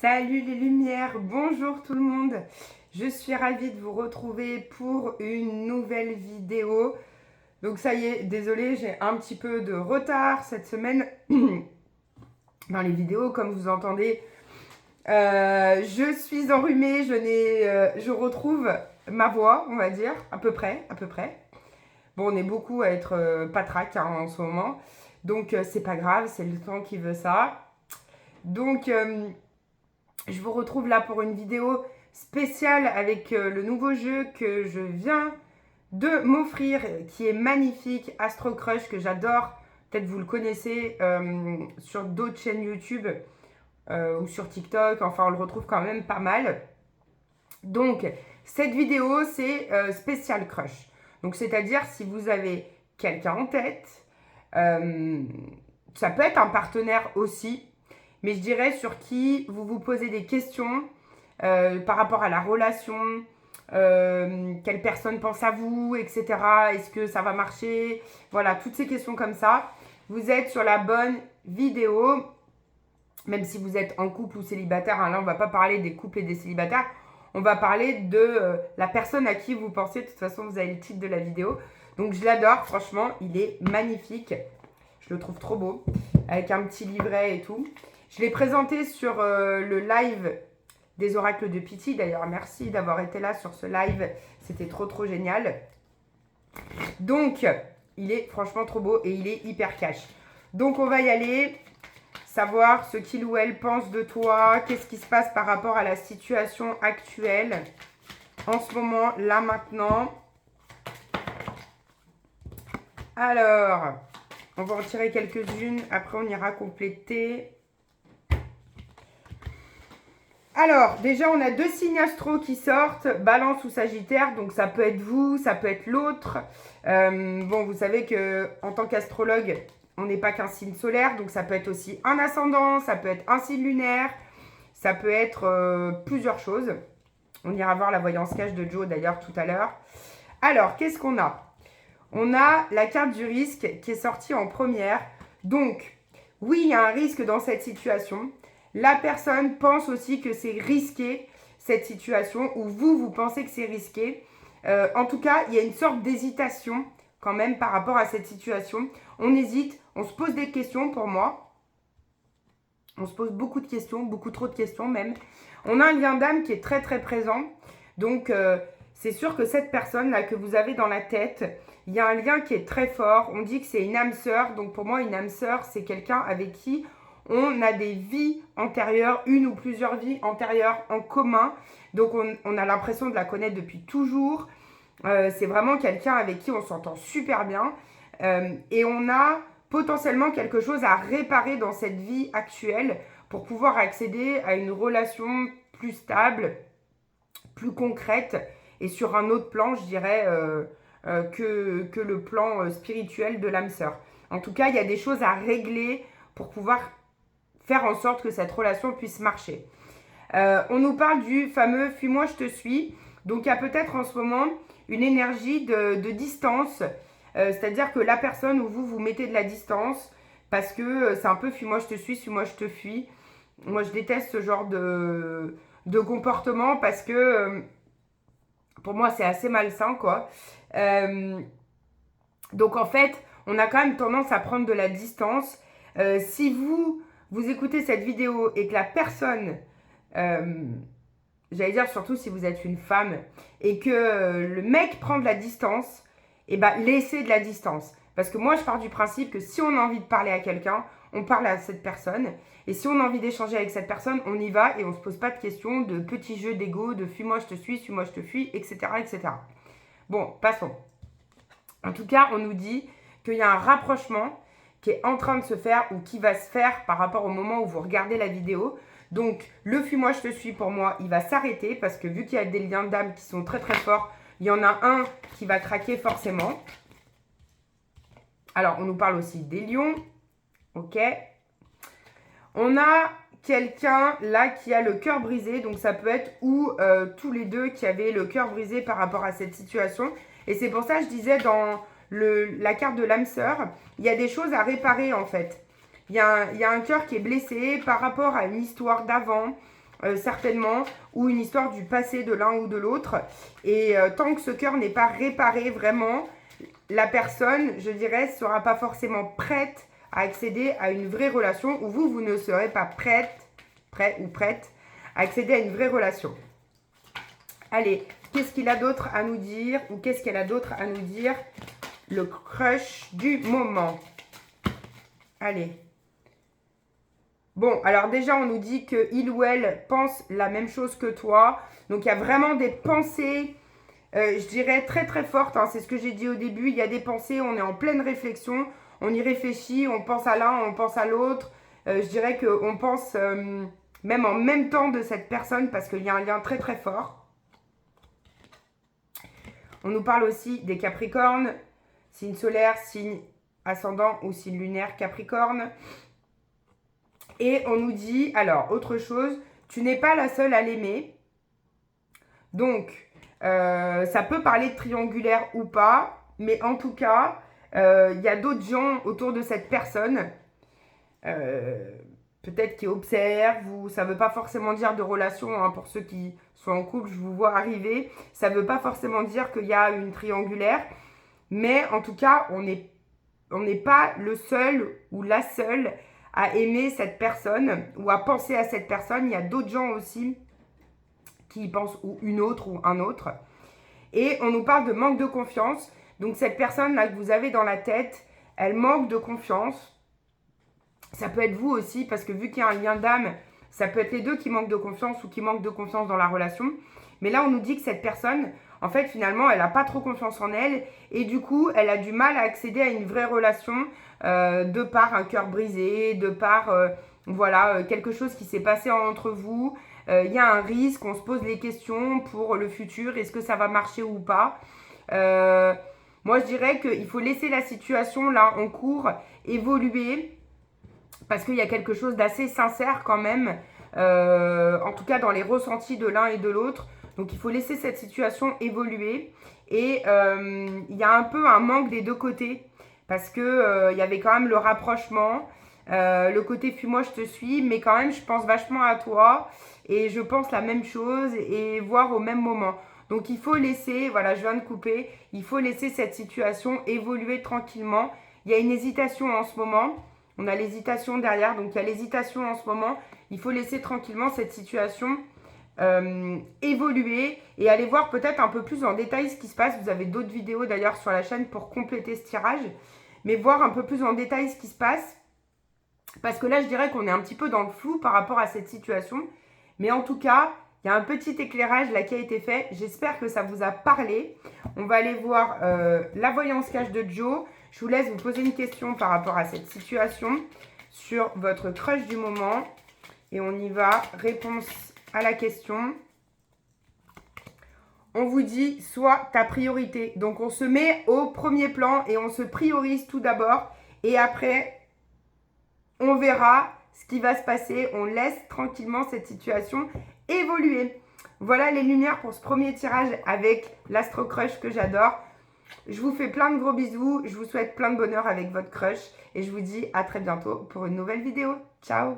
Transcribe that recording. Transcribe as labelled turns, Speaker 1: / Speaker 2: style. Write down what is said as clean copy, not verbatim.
Speaker 1: Salut les lumières, bonjour tout le monde. Je suis ravie de vous retrouver pour une nouvelle vidéo. Donc ça y est, désolée, j'ai un petit peu de retard cette semaine dans les vidéos, comme vous entendez. Je suis enrhumée, je retrouve ma voix, on va dire, à peu près. Bon, on est beaucoup à être patraque en ce moment, donc c'est pas grave, c'est le temps qui veut ça. Donc je vous retrouve là pour une vidéo spéciale avec le nouveau jeu que je viens de m'offrir, qui est magnifique, Astro Crush, que j'adore. Peut-être vous le connaissez sur d'autres chaînes YouTube ou sur TikTok. Enfin, on le retrouve quand même pas mal. Donc, cette vidéo, c'est spécial crush. Donc, c'est-à-dire si vous avez quelqu'un en tête, ça peut être un partenaire aussi, mais je dirais sur qui vous vous posez des questions par rapport à la relation, quelle personne pense à vous, etc. Est-ce que ça va marcher? Voilà, toutes ces questions comme ça. Vous êtes sur la bonne vidéo, même si vous êtes en couple ou célibataire. Hein, là, on ne va pas parler des couples et des célibataires. On va parler de la personne à qui vous pensez. De toute façon, vous avez le titre de la vidéo. Donc, je l'adore. Franchement, il est magnifique. Je le trouve trop beau. Avec un petit livret et tout. Je l'ai présenté sur le live des oracles de Pity. D'ailleurs, merci d'avoir été là sur ce live. C'était trop génial. Donc, il est franchement trop beau et il est hyper cash. Donc, on va y aller. Savoir ce qu'il ou elle pense de toi. Qu'est-ce qui se passe par rapport à la situation actuelle. En ce moment, là, maintenant. Alors, on va en tirer quelques-unes. Après, on ira compléter. Alors, déjà, on a deux signes astro qui sortent, Balance ou Sagittaire. Donc, ça peut être vous, ça peut être l'autre. Bon, vous savez qu'en tant qu'astrologue, on n'est pas qu'un signe solaire. Donc, ça peut être aussi un ascendant, ça peut être un signe lunaire. Ça peut être plusieurs choses. On ira voir la voyance cache de Joe, d'ailleurs, tout à l'heure. Alors, qu'est-ce qu'on a? On a la carte du risque qui est sortie en première. Donc, oui, il y a un risque dans cette situation. La personne pense aussi que c'est risqué, cette situation, ou vous pensez que c'est risqué. En tout cas, il y a une sorte d'hésitation quand même par rapport à cette situation. On hésite, on se pose des questions pour moi. On se pose beaucoup de questions, beaucoup trop de questions même. On a un lien d'âme qui est très présent. Donc, c'est sûr que cette personne-là que vous avez dans la tête, il y a un lien qui est très fort. On dit que c'est une âme sœur. Donc, pour moi, une âme sœur, c'est quelqu'un avec qui on a des vies antérieures, une ou plusieurs vies antérieures en commun. Donc, on a l'impression de la connaître depuis toujours. C'est vraiment quelqu'un avec qui on s'entend super bien. Et on a potentiellement quelque chose à réparer dans cette vie actuelle pour pouvoir accéder à une relation plus stable, plus concrète et sur un autre plan, je dirais, que le plan spirituel de l'âme sœur. En tout cas, il y a des choses à régler pour pouvoir faire en sorte que cette relation puisse marcher. On nous parle du fameux « fuis-moi, je te suis ». Donc, il y a peut-être en ce moment une énergie de distance, c'est-à-dire que la personne où vous mettez de la distance parce que c'est un peu « fuis-moi, je te suis, suis-moi, je te fuis ». Moi, je déteste ce genre de comportement parce que pour moi, c'est assez malsain, quoi. Donc, en fait, on a quand même tendance à prendre de la distance. Si vous écoutez cette vidéo et que la personne, j'allais dire surtout si vous êtes une femme, et que le mec prend de la distance, et ben laissez de la distance. Parce que moi, je pars du principe que si on a envie de parler à quelqu'un, on parle à cette personne. Et si on a envie d'échanger avec cette personne, on y va et on ne se pose pas de questions, de petits jeux d'ego, de fuis-moi, je te suis-moi, je te fuis, etc., etc. Bon, passons. En tout cas, on nous dit qu'il y a un rapprochement qui est en train de se faire ou qui va se faire par rapport au moment où vous regardez la vidéo. Donc, le fuis-moi, je te suis, pour moi, il va s'arrêter parce que vu qu'il y a des liens d'âme qui sont très forts, il y en a un qui va craquer forcément. Alors, on nous parle aussi des lions. Ok. On a quelqu'un là qui a le cœur brisé. Donc, ça peut être ou tous les deux qui avaient le cœur brisé par rapport à cette situation. Et c'est pour ça que je disais dans la carte de l'âme sœur, il y a des choses à réparer en fait. Il y a un cœur qui est blessé par rapport à une histoire d'avant. certainement, ou une histoire du passé de l'un ou de l'autre. Et tant que ce cœur n'est pas réparé vraiment, la personne, je dirais, ne sera pas forcément prête à accéder à une vraie relation, ou vous ne serez pas prêt ou prête à accéder à une vraie relation. Allez, qu'est-ce qu'il a d'autre à nous dire, ou qu'est-ce qu'elle a d'autre à nous dire, le crush du moment. Allez. Bon, alors déjà, on nous dit qu'il ou elle pense la même chose que toi. Donc, il y a vraiment des pensées, je dirais, très très fortes. Hein. C'est ce que j'ai dit au début. Il y a des pensées, on est en pleine réflexion. On y réfléchit, on pense à l'un, on pense à l'autre. Je dirais qu'on pense même en même temps de cette personne parce qu'il y a un lien très très fort. On nous parle aussi des Capricornes, signe solaire, signe ascendant ou signe lunaire Capricorne. Et on nous dit, alors, autre chose, tu n'es pas la seule à l'aimer. Donc, ça peut parler de triangulaire ou pas, mais en tout cas, il y a d'autres gens autour de cette personne, peut-être qui observent, ou ça ne veut pas forcément dire de relation, hein, pour ceux qui sont en couple, je vous vois arriver, ça ne veut pas forcément dire qu'il y a une triangulaire, mais en tout cas, on n'est pas le seul ou la seule à aimer cette personne ou à penser à cette personne. Il y a d'autres gens aussi qui y pensent, ou une autre ou un autre. Et on nous parle de manque de confiance. Donc cette personne-là que vous avez dans la tête, elle manque de confiance. Ça peut être vous aussi, parce que vu qu'il y a un lien d'âme, ça peut être les deux qui manquent de confiance ou qui manquent de confiance dans la relation. Mais là, on nous dit que cette personne, en fait, finalement, elle n'a pas trop confiance en elle. Et du coup, elle a du mal à accéder à une vraie relation de par un cœur brisé, de par voilà, quelque chose qui s'est passé entre vous. Il y a un risque, on se pose les questions pour le futur. Est-ce que ça va marcher ou pas moi, je dirais qu'il faut laisser la situation là en cours évoluer parce qu'il y a quelque chose d'assez sincère quand même, en tout cas dans les ressentis de l'un et de l'autre. Donc, il faut laisser cette situation évoluer. Et il y a un peu un manque des deux côtés parce qu'il y avait quand même le rapprochement, le côté « fuis-moi, je te suis », mais quand même, je pense vachement à toi et je pense la même chose et voir au même moment. Donc, il faut laisser, voilà, je viens de couper, il faut laisser cette situation évoluer tranquillement. Il y a une hésitation en ce moment. On a l'hésitation derrière, donc il y a l'hésitation en ce moment. Il faut laisser tranquillement cette situation évoluer et aller voir peut-être un peu plus en détail ce qui se passe. Vous avez d'autres vidéos d'ailleurs sur la chaîne pour compléter ce tirage. Mais voir un peu plus en détail ce qui se passe. Parce que là, je dirais qu'on est un petit peu dans le flou par rapport à cette situation. Mais en tout cas, il y a un petit éclairage là qui a été fait. J'espère que ça vous a parlé. On va aller voir la voyance cash de Joe. Je vous laisse vous poser une question par rapport à cette situation sur votre crush du moment. Et on y va. Réponse à la question. On vous dit soit ta priorité. Donc, on se met au premier plan et on se priorise tout d'abord. Et après, on verra ce qui va se passer. On laisse tranquillement cette situation évoluer. Voilà les lumières pour ce premier tirage avec l'Astro Crush que j'adore. Je vous fais plein de gros bisous. Je vous souhaite plein de bonheur avec votre crush. Et je vous dis à très bientôt pour une nouvelle vidéo. Ciao!